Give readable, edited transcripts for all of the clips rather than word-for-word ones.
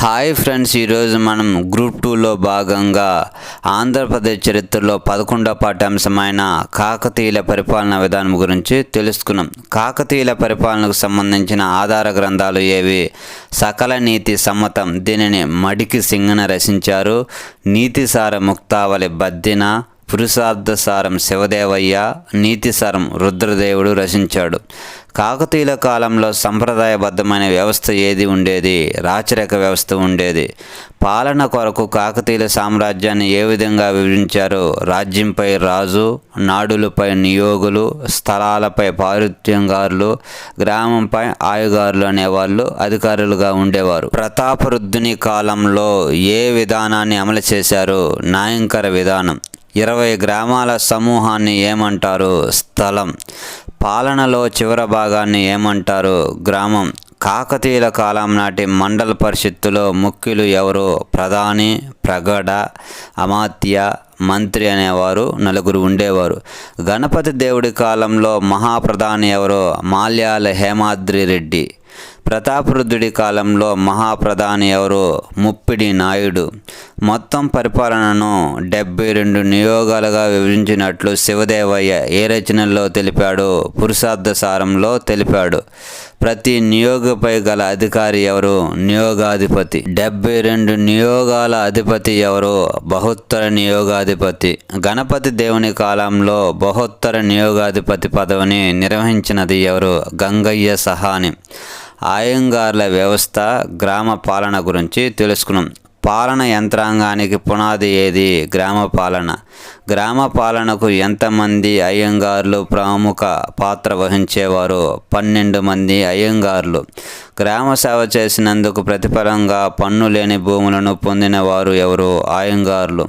Hi friends, ఈరోజు మనం group 2లో భాగంగా ఆంధ్రప్రదేశ్ చరిత్రలో 11వ పాఠ్యాంశమైన కాకతీయుల పరిపాలన విధానం గురించి తెలుసుకున్నాం. కాకతీయుల పరిపాలనకు సంబంధించిన ఆధార గ్రంథాలు ఏవి? సకల నీతి సమ్మతం, దీనిని మడికి సింగన రచించారు. నీతిసార ముక్తావళి బద్దిన, పురుషార్థసారం శివదేవయ్య, నీతిసారం రుద్రదేవుడు రచించాడు. కాకతీయుల కాలంలో సంప్రదాయబద్ధమైన వ్యవస్థ ఏది ఉండేది? రాచరిక వ్యవస్థ ఉండేది. పాలన కొరకు కాకతీయుల సామ్రాజ్యాన్ని ఏ విధంగా వివరించారు? రాజ్యంపై రాజు, నాడులపై నియోగులు, స్థలాలపై పారుత్యంగారులు, గ్రామంపై ఆయుగారులు అనేవాళ్ళు అధికారులుగా ఉండేవారు. ప్రతాపరుద్రుని కాలంలో ఏ విధానాన్ని అమలు చేశారు? నాయంకర విధానం. 20 గ్రామాల సమూహాన్ని ఏమంటారు? స్థలం. పాలనలో చివరి భాగాన్ని ఏమంటారు? గ్రామం. కాకతీయుల కాలం నాటి మండల పరిషత్తులో ముఖ్యులు ఎవరు? ప్రధాని, ప్రగడ, అమాత్య, మంత్రి అనేవారు 4 ఉండేవారు. గణపతి దేవుడి కాలంలో మహాప్రధాని ఎవరు? మాల్యాల హేమాద్రి రెడ్డి. ప్రతాపరుద్రుడి కాలంలో మహాప్రధాని ఎవరు? ముప్పిడి నాయుడు. మొత్తం పరిపాలనను 72 నియోగాలుగా విభజించినట్లు శివదేవయ్య ఏ రచనల్లో తెలిపాడు? పురుషార్థసారంలో తెలిపాడు. ప్రతి నియోగపై గల అధికారి ఎవరు? నియోగాధిపతి. 72 నియోగాల అధిపతి ఎవరు? బహుత్తర నియోగాధిపతి. గణపతి దేవుని కాలంలో బహుత్తర నియోగాధిపతి పదవిని నిర్వహించినది ఎవరు? గంగయ్య సహాని. అయ్యంగార్ల వ్యవస్థ, గ్రామ పాలన గురించి తెలుసుకున్నాం. పాలన యంత్రాంగానికి పునాది ఏది? గ్రామ పాలన. గ్రామ పాలనకు ఎంతమంది అయ్యంగార్లు ప్రముఖ పాత్ర వహించేవారు? 12 మంది అయ్యంగార్లు. గ్రామ సేవ చేసినందుకు ప్రతిఫలంగా పన్ను లేని భూములను పొందిన వారు ఎవరు? అయ్యంగార్లు.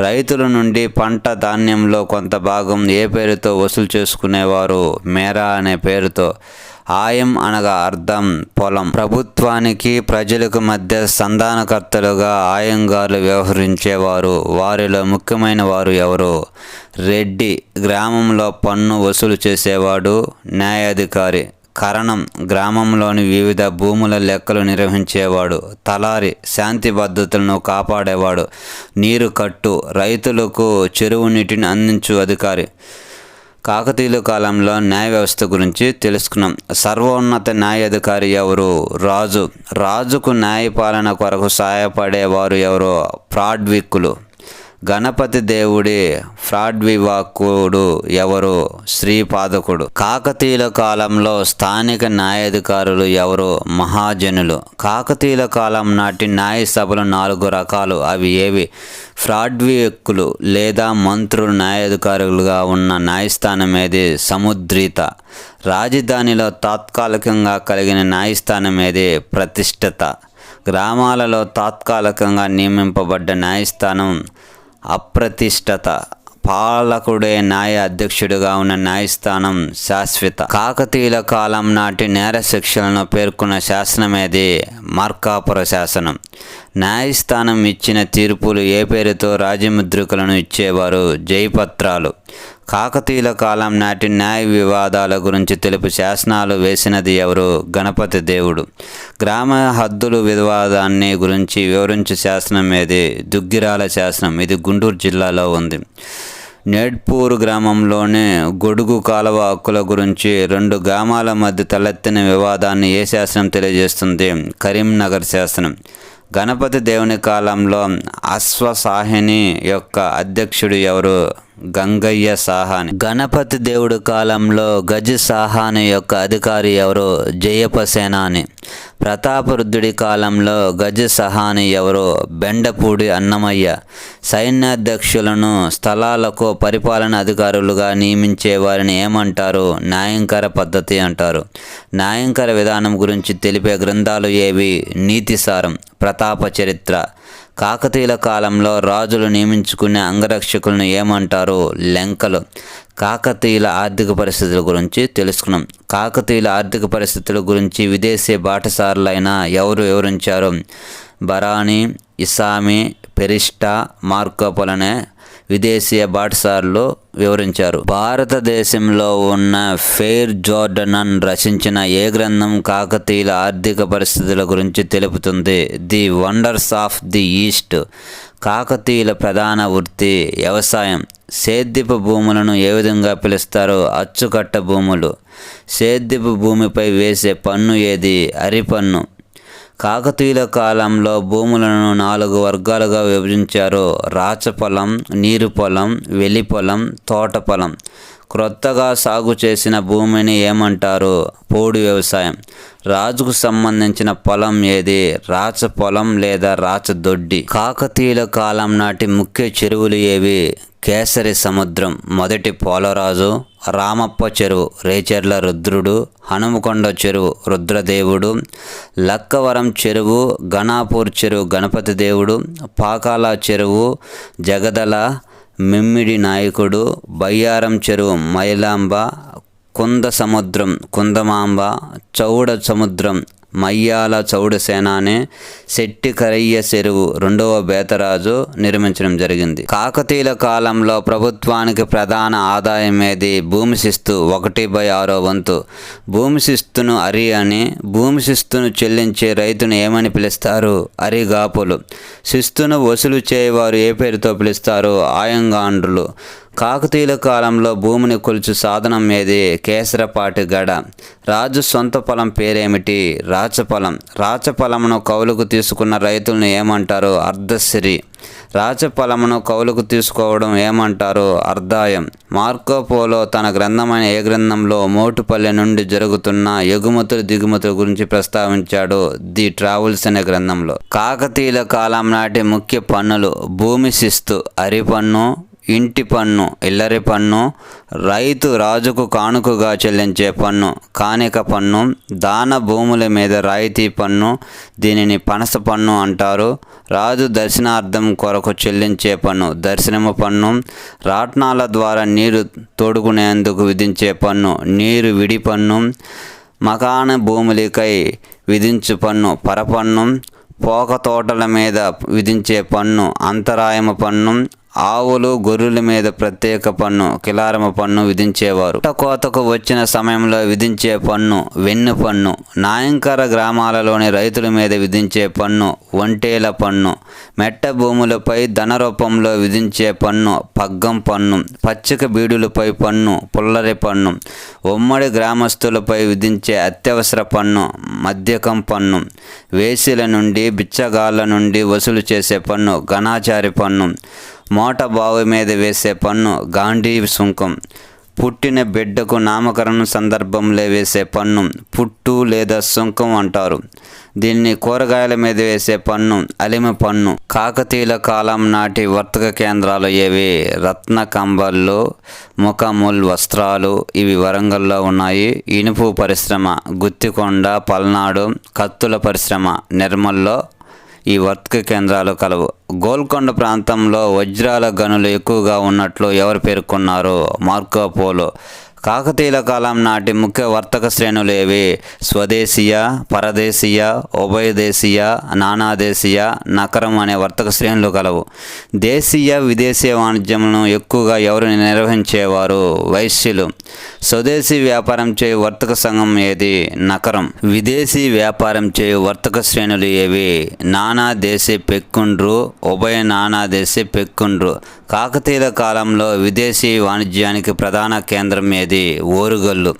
రైతుల నుండి పంట ధాన్యంలో కొంత భాగం ఏ పేరుతో వసూలు చేసుకునేవారు? మేరా అనే పేరుతో. ఆయం అనగా అర్థం, పొలం. ప్రభుత్వానికి ప్రజలకు మధ్య సంధానకర్తలుగా అయ్యంగార్లు వ్యవహరించేవారు. వారిలో ముఖ్యమైన వారు ఎవరు? రెడ్డి. గ్రామంలో పన్ను వసూలు చేసేవాడు. న్యాయాధికారి. కరణం. గ్రామంలోని వివిధ భూముల లెక్కలు నిర్వహించేవాడు. తలారి. శాంతి భద్రతలను కాపాడేవాడు. నీరు కట్టు. రైతులకు చెరువు నీటిని అందించు అధికారి. కాకతీయుల కాలంలో న్యాయ వ్యవస్థ గురించి తెలుసుకున్నాం. సర్వోన్నత న్యాయాధికారి ఎవరు? రాజు. రాజుకు న్యాయపాలన కొరకు సహాయపడేవారు ఎవరు? ఫ్రాడ్విక్కులు. గణపతి దేవుడి ఫ్రాడ్వివాకుడు ఎవరు? శ్రీపాదకుడు. కాకతీయుల కాలంలో స్థానిక న్యాయాధికారులు ఎవరు? మహాజనులు. కాకతీయుల కాలం నాటి న్యాయ సభలు 4 రకాలు. అవి ఏవి? ఫ్రాడ్విక్కులు లేదా మంత్రులు న్యాయాధికారులుగా ఉన్న న్యాయస్థానం ఏది? సముద్రిత. రాజధానిలో తాత్కాలికంగా కలిగిన న్యాయస్థానం ఏది? ప్రతిష్ఠిత. గ్రామాలలో తాత్కాలికంగా నియమింపబడ్డ న్యాయస్థానం అప్రతిష్ఠిత. పాలకుడే న్యాయ అధ్యక్షుడిగా ఉన్న న్యాయస్థానం శాశ్వత. కాకతీయుల కాలం నాటి నేర శిక్షలను పేర్కొన్న శాసనం ఏది? మార్కాపుర శాసనం. న్యాయస్థానం ఇచ్చిన తీర్పులు ఏ పేరుతో రాజముద్రికలను ఇచ్చేవారు? జయపత్రాలు. కాకతీయుల కాలం నాటి న్యాయ వివాదాల గురించి తెలుపు శాసనాలు వేసినది ఎవరు? గణపతి దేవుడు. గ్రామ హద్దులు వివాదాన్ని గురించి వివరించే శాసనం ఏది? దుగ్గిరాల శాసనం. ఇది గుంటూరు జిల్లాలో ఉంది. నేడ్పూర్ గ్రామంలోని గొడుగు కాలువ హక్కుల గురించి 2 గ్రామాల మధ్య తలెత్తిన వివాదాన్ని ఏ శాసనం తెలియజేస్తుంది? కరీంనగర్ శాసనం. గణపతి దేవుని కాలంలో అశ్వసాహిని యొక్క అధ్యక్షుడు ఎవరు? గంగయ్య సాహాని. గణపతి దేవుడి కాలంలో గజ సాహాని యొక్క అధికారి ఎవరు? జయప సేనాని. ప్రతాపరుద్రుడి కాలంలో గజ సహాని ఎవరు? బెండపూడి అన్నమయ్య. సైన్యాధ్యక్షులను స్థలాలకు పరిపాలన అధికారులుగా నియమించే వారిని ఏమంటారు? న్యాయంకర పద్ధతి అంటారు. న్యాయంకర విధానం గురించి తెలిపే గ్రంథాలు ఏవి? నీతిసారం, ప్రతాప చరిత్ర. కాకతీయుల కాలంలో రాజులు నియమించుకునే అంగరక్షకులను ఏమంటారు? లెంకలు. కాకతీయుల ఆర్థిక పరిస్థితుల గురించి తెలుసుకున్నాం. కాకతీయుల ఆర్థిక పరిస్థితుల గురించి విదేశీ బాటసారులైన ఎవరు వివరించారు? బరాని, ఇసామి, పెరిస్టా, మార్కోపోలనే విదేశీయ బాటసారులు వివరించారు. భారతదేశంలో ఉన్న ఫెయిర్ జోర్డనన్ రచించిన ఏ గ్రంథం కాకతీయుల ఆర్థిక పరిస్థితుల గురించి తెలుపుతుంది? The wonders of the east. కాకతీయుల ప్రధాన వృత్తి వ్యవసాయం. సేద్యపు భూములను ఏ విధంగా పిలుస్తారు? అచ్చుకట్ట భూములు. సేద్యపు భూమిపై వేసే పన్ను ఏది? అరిపన్ను. కాకతీయుల కాలంలో భూములను 4 వర్గాలుగా విభజించారు. రాచపొలం, నీరు పొలం, వెలి పొలం, తోట పొలం. క్రొత్తగా సాగు చేసిన భూమిని ఏమంటారు? పోడు వ్యవసాయం. రాజుకు సంబంధించిన పొలం ఏది? రాచ పొలం లేదా రాచదొడ్డి. కాకతీయుల కాలం నాటి ముఖ్య చెరువులు ఏవి? కేసరి సముద్రం, మొదటి పోలరాజు, రామప్ప చెరువు, రేచెర్ల రుద్రుడు, హనుమకొండ చెరువు, రుద్రదేవుడు, లక్కవరం చెరువు, గణాపూర్ చెరువు, గణపతి దేవుడు, పాకాల చెరువు, జగదల, మిమ్మిడి నాయకుడు, బయ్యారం చెరువు, మైలాంబ, కుంద సముద్రం, కుందమాంబ, చౌడ సముద్రం, మయ్యాల చౌడ సేనాని, శెట్టి కరయ్య చెరువు 2వ బేతరాజు నిర్మించడం జరిగింది. కాకతీయుల కాలంలో ప్రభుత్వానికి ప్రధాన ఆదాయం ఏది? భూమి శిస్తు 1/6 వంతు. భూమి శిస్తును అరి అని, భూమి శిస్తును చెల్లించే రైతును ఏమని పిలుస్తారు? అరిగాపులు. శిస్తును వసూలు చేయవారు ఏ పేరుతో పిలుస్తారు? ఆయంగాండ్రులు. కాకతీయుల కాలంలో భూమిని కొలుచు సాధనం ఏది? కేసరపాటి గడ. రాజు సొంత పొలం పేరేమిటి? రాచపొలం. రాచపొలమును కౌలుకు తీసుకున్న రైతులను ఏమంటారు? అర్ధశ్రీ. రాచపొలమును కౌలుకు తీసుకోవడం ఏమంటారు? అర్ధాయం. మార్కోపోలో తన గ్రంథమైన ఏ గ్రంథంలో మోటుపల్లి నుండి జరుగుతున్న ఎగుమతులు దిగుమతుల గురించి ప్రస్తావించాడు? ది ట్రావెల్స్ అనే గ్రంథంలో. కాకతీయుల కాలం నాటి ముఖ్య పన్నులు: భూమి శిస్తు, అరి పన్ను, ఇంటి పన్ను, ఇల్లరి పన్ను, రైతు రాజుకు కానుకగా చెల్లించే పన్ను, కానిక పన్ను, దాన భూముల మీద రాయితీ పన్ను, దీనిని పనస పన్ను అంటారు. రాజు దర్శనార్థం కొరకు చెల్లించే పన్ను, దర్శనము పన్ను, రాట్నాల ద్వారా నీరు తోడుకునేందుకు విధించే పన్ను, నీరు విడి పన్ను, మకాన భూములకై విధించు పన్ను, పరపన్ను, పోక తోటల మీద విధించే పన్ను, అంతరాయమ పన్ను, ఆవులు గొర్రెల మీద ప్రత్యేక పన్ను, కిలారమ పన్ను విధించేవారు. కోతకు వచ్చిన సమయంలో విధించే పన్ను, వెన్ను పన్ను. నాయంకర గ్రామాలలోని రైతుల మీద విధించే పన్ను, ఒంటేల పన్ను. మెట్ట భూములపై ధన రూపంలో విధించే పన్ను, పగ్గం పన్ను. పచ్చిక బీడులపై పన్ను, పుల్లరి పన్ను. ఉమ్మడి గ్రామస్తులపై విధించే అత్యవసర పన్ను, మద్యకం పన్ను. వేసిల నుండి బిచ్చగాళ్ళ నుండి వసూలు చేసే పన్ను, ఘనాచారి పన్ను. మోట బావి మీద వేసే పన్ను, గాంధీ సుంకం. పుట్టిన బిడ్డకు నామకరణం సందర్భంలో వేసే పన్ను, పుట్టు లేదా సుంకం అంటారు. దీన్ని కూరగాయల మీద వేసే పన్ను, అలిమ పన్ను. కాకతీయుల కాలం నాటి వర్తక కేంద్రాలు ఏవి? రత్న కంబళ్ళు, ముఖముల్ వస్త్రాలు, ఇవి వరంగల్లో ఉన్నాయి. ఇనుపు పరిశ్రమ గుత్తికొండ, పల్నాడు. కత్తుల పరిశ్రమ నిర్మల్లో ఈ వర్తక కేంద్రాలు కలవు. గోల్కొండ ప్రాంతంలో వజ్రాల గనులు ఎక్కువగా ఉన్నట్లు ఎవరు పేర్కొన్నారు? మార్కోపోలో. కాకతీయుల కాలం నాటి ముఖ్య వర్తక శ్రేణులు ఏవి? స్వదేశీయ, పరదేశీయ, ఉభయదేశీయ, నానాదేశీయ, నకరం అనే వర్తక శ్రేణులు కలవు. దేశీయ, విదేశీయ వాణిజ్యములను ఎక్కువగా ఎవరు నిర్వహించేవారు? వైశ్యులు. స్వదేశీ వ్యాపారం చేయు వర్తక సంఘం ఏది? నకరం. విదేశీ వ్యాపారం చేయు వర్తక శ్రేణులు ఏవి? నానాదేశీ పెక్కుండ్రు, ఉభయ నానాదేశీ పెక్కుండ్రు. కాకతీయుల కాలంలో విదేశీ వాణిజ్యానికి ప్రధాన కేంద్రం ఏది? ఓరుగల్లు.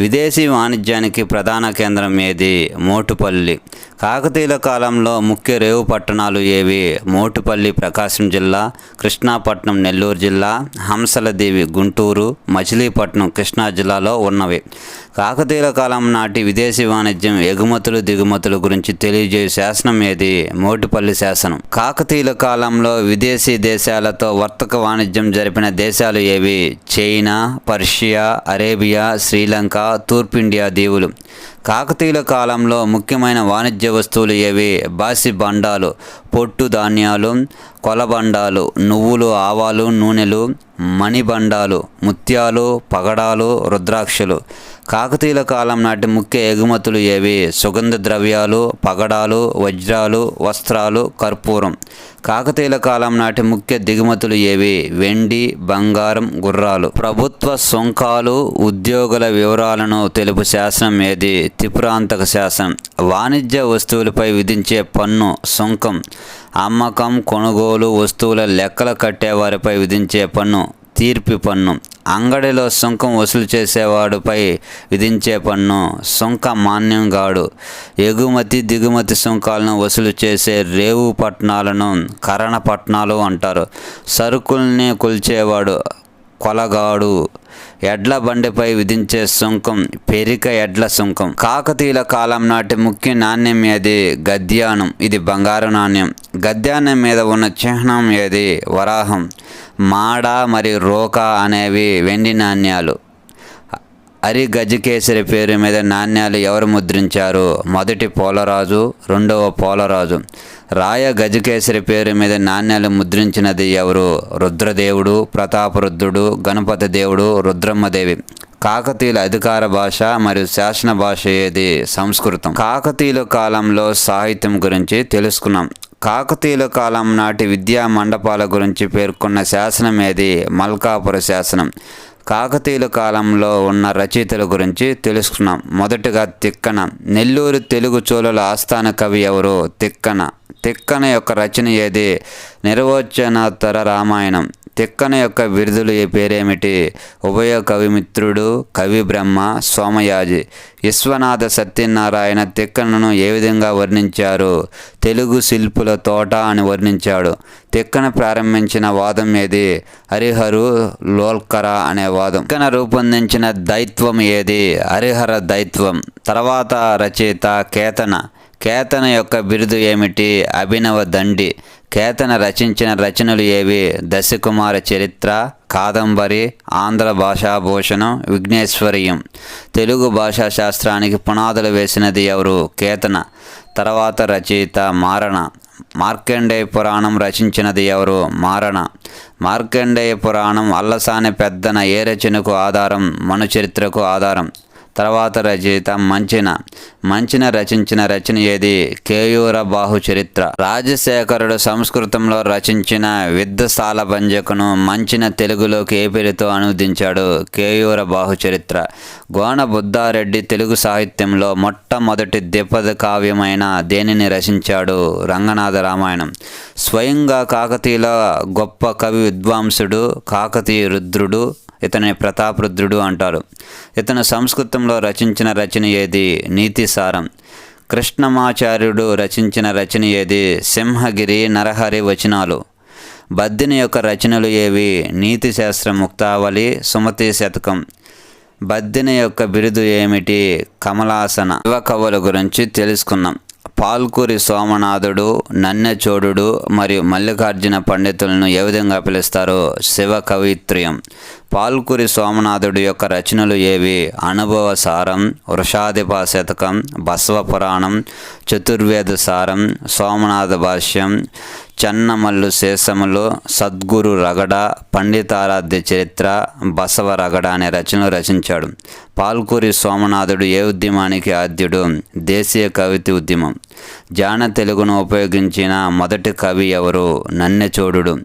విదేశీ వాణిజ్యానికి ప్రధాన కేంద్రం ఏది? మోటుపల్లి. కాకతీయుల కాలంలో ముఖ్య రేవు పట్టణాలు ఏవి? మోటుపల్లి ప్రకాశం జిల్లా, కృష్ణాపట్నం నెల్లూరు జిల్లా, హంసలదేవి గుంటూరు, మచిలీపట్నం కృష్ణా జిల్లాలో ఉన్నవి. కాకతీయుల కాలం నాటి విదేశీ వాణిజ్యం, ఎగుమతులు దిగుమతుల గురించి తెలియజేయు శాసనం ఏది? మోటుపల్లి శాసనం. కాకతీయుల కాలంలో విదేశీ దేశాలతో వర్తక వాణిజ్యం జరిపిన దేశాలు ఏవి? చైనా, పర్షియా, అరేబియా, శ్రీలంక, తూర్పు ఇండియా దీవులు. కాకతీయుల కాలంలో ముఖ్యమైన వాణిజ్య వస్తువులు ఏవి? బాసి బండాలు, పొట్టు ధాన్యాలు, కొలబండాలు, నువ్వులు, ఆవాలు, నూనెలు, మణిబండాలు, ముత్యాలు, పగడాలు, రుద్రాక్షలు. కాకతీయుల కాలం నాటి ముఖ్య ఎగుమతులు ఏవి? సుగంధ ద్రవ్యాలు, పగడాలు, వజ్రాలు, వస్త్రాలు, కర్పూరం. కాకతీయుల కాలం నాటి ముఖ్య దిగుమతులు ఏవి? వెండి, బంగారం, గుర్రాలు. ప్రభుత్వ సుంకాలు, ఉద్యోగుల వివరాలను తెలుపు శాసనం ఏది? త్రిపురాంతక శాసనం. వాణిజ్య వస్తువులపై విధించే పన్ను సుంకం. అమ్మకం, కొనుగోలు, వస్తువుల లెక్కలు కట్టేవారిపై విధించే పన్ను తీర్పి పన్ను. అంగడిలో సుంకం వసూలు చేసేవాడిపై విధించే పన్ను సుంక మాన్యంగాడు. ఎగుమతి దిగుమతి సుంకాలను వసూలు చేసే రేవు పట్టణాలను కరణ పట్టణాలు అంటారు. సరుకుల్ని కొల్చేవాడు కొలగాడు. ఎడ్ల బండిపై విధించే సుంకం పెరిక ఎడ్ల సుంకం. కాకతీయుల కాలం నాటి ముఖ్య నాణ్యం ఏది? గద్యానం. ఇది బంగారు నాణ్యం. గద్యానం మీద ఉన్న చిహ్నం ఏది? వరాహం. మాడ మరియు రోక అనేవి వెండి నాణ్యాలు. హరి గజకేసరి పేరు మీద నాణ్యాలు ఎవరు ముద్రించారు? మొదటి పోలరాజు, రెండవ పోలరాజు. రాయ గజకేసరి పేరు మీద నాణ్యాలు ముద్రించినది ఎవరు? రుద్రదేవుడు, ప్రతాపరుద్రుడు, గణపతి దేవుడు, రుద్రమ్మదేవి. కాకతీయుల అధికార భాష మరియు శాసన భాష ఏది? సంస్కృతం. కాకతీయుల కాలంలో సాహిత్యం గురించి తెలుసుకున్నాం. కాకతీయుల కాలం నాటి విద్యా మండపాల గురించి పేర్కొన్న శాసనం ఏది? మల్కాపుర శాసనం. కాకతీయుల కాలంలో ఉన్న రచయితల గురించి తెలుసుకున్నాం. మొదటగా తిక్కన. నెల్లూరు తెలుగు చోళుల ఆస్థాన కవి ఎవరు? తిక్కన. తిక్కన యొక్క రచన ఏది? నిర్వచనోత్తర రామాయణం. తిక్కన యొక్క బిరుదులు పేరేమిటి? ఉభయ కవిమిత్రుడు, కవి బ్రహ్మ, సోమయాజి. విశ్వనాథ సత్యనారాయణ తిక్కనను ఏ విధంగా వర్ణించారు? తెలుగు శిల్పుల తోట అని వర్ణించాడు. తిక్కన ప్రారంభించిన వాదం ఏది? హరిహరు లోల్కర అనే వాదం. తిక్కన రూపొందించిన దైత్వం ఏది? హరిహర దైత్వం. తర్వాత రచయిత కేతన. కేతన యొక్క బిరుదు ఏమిటి? అభినవ దండి. కేతన రచించిన రచనలు ఏవి? దశకుమార చరిత్ర, కాదంబరి, ఆంధ్ర భాషాభూషణం, విఘ్నేశ్వరీయం. తెలుగు భాషా శాస్త్రానికి పునాదులు వేసినది ఎవరు? కేతన. తర్వాత రచయిత మారణ. మార్కండేయ పురాణం రచించినది ఎవరు? మారణ. మార్కండేయ పురాణం అల్లసాని పెద్దన ఏ రచనకు ఆధారం? మను చరిత్రకు ఆధారం. తర్వాత రచయిత మంచిన. మంచిన రచించిన రచన ఏది? కేయూర బాహు చరిత్ర. రాజశేఖరుడు సంస్కృతంలో రచించిన విద్వసాల భంజకును మంచిన తెలుగులోకి ఏ పేరుతో అనువదించాడు? కేయూర బాహు చరిత్ర. గోన బుద్ధారెడ్డి తెలుగు సాహిత్యంలో మొట్టమొదటి ద్విపద కావ్యమైన దేనిని రచించాడు? రంగనాథ రామాయణం. స్వయంగా కాకతీయుల గొప్ప కవి విద్వాంసుడు కాకతీయ రుద్రుడు. ఇతని ప్రతాపరుద్రుడు అంటారు. ఇతను సంస్కృతంలో రచించిన రచన ఏది? నీతిసారం. కృష్ణమాచార్యుడు రచించిన రచన ఏది? సింహగిరి, నరహరి వచనాలు. బద్దిని యొక్క రచనలు ఏవి? నీతి శాస్త్ర ముక్తావళి, సుమతి శతకం. బద్దిని యొక్క బిరుదు ఏమిటి? కమలాసన. యువ కవుల గురించి తెలుసుకున్నాం. పాల్కురి సోమనాథుడు, నన్నెచోడుడు మరియు మల్లికార్జున పండితులను ఏ విధంగా పిలుస్తారు? శివ కవిత్రయం. పాల్కురి సోమనాథుడు యొక్క రచనలు ఏవి? అనుభవ సారం, వృషాధిప శతకం, బసవ పురాణం, చతుర్వేద సారం, సోమనాథ భాష్యం, చెన్నమల్లు శేషములు, సద్గురు రగడ, పండితారాధ్య చరిత్ర, బసవ రగడ అనే రచనలు రచించాడు. పాల్కురి సోమనాథుడు ఏ ఉద్యమానికి ఆద్యుడు? దేశీయ కవిత ఉద్యమం. జాన తెలుగును ఉపయోగించిన మొదటి కవి ఎవరు? నన్నెచోడుడు.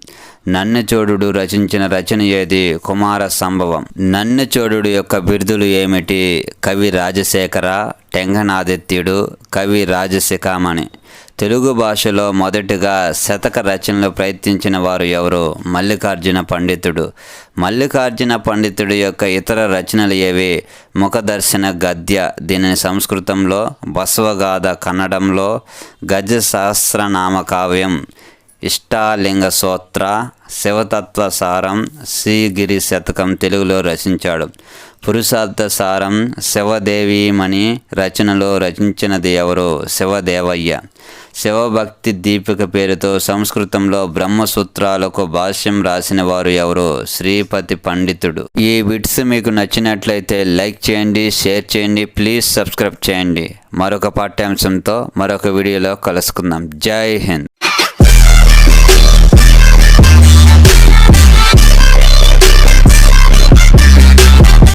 నన్నెచోడుడు రచించిన రచన ఏది? కుమార సంభవం. నన్నెచోడుడు యొక్క బిరుదులు ఏమిటి? కవి రాజశేఖర, టెంగనాదిత్యుడు, కవి రాజశిఖామణి. తెలుగు భాషలో మొదటిగా శతక రచనలు ప్రయత్నించిన వారు ఎవరు? మల్లికార్జున పండితుడు. మల్లికార్జున పండితుడి యొక్క ఇతర రచనలు ఏవి? ముఖదర్శన గద్య, దీనిని సంస్కృతంలో, బసవగాథ కన్నడంలో, గజ సహస్రనామ కావ్యం, ఇష్టాలింగ సూత్ర, శివతత్వ సారం, శ్రీగిరి శతకం తెలుగులో రచించాడు. పురుషార్థ సారం శివదేవీమణి రచనలో రచించినది ఎవరు? శివదేవయ్య. శివభక్తి దీపిక పేరుతో సంస్కృతంలో బ్రహ్మసూత్రాలకు భాష్యం రాసిన వారు ఎవరు? శ్రీపతి పండితుడు. ఈ బిట్స్ మీకు నచ్చినట్లయితే లైక్ చేయండి, షేర్ చేయండి, ప్లీజ్ సబ్స్క్రైబ్ చేయండి. మరొక పాఠ్యాంశంతో మరొక వీడియోలో కలుసుకుందాం. జై హింద్.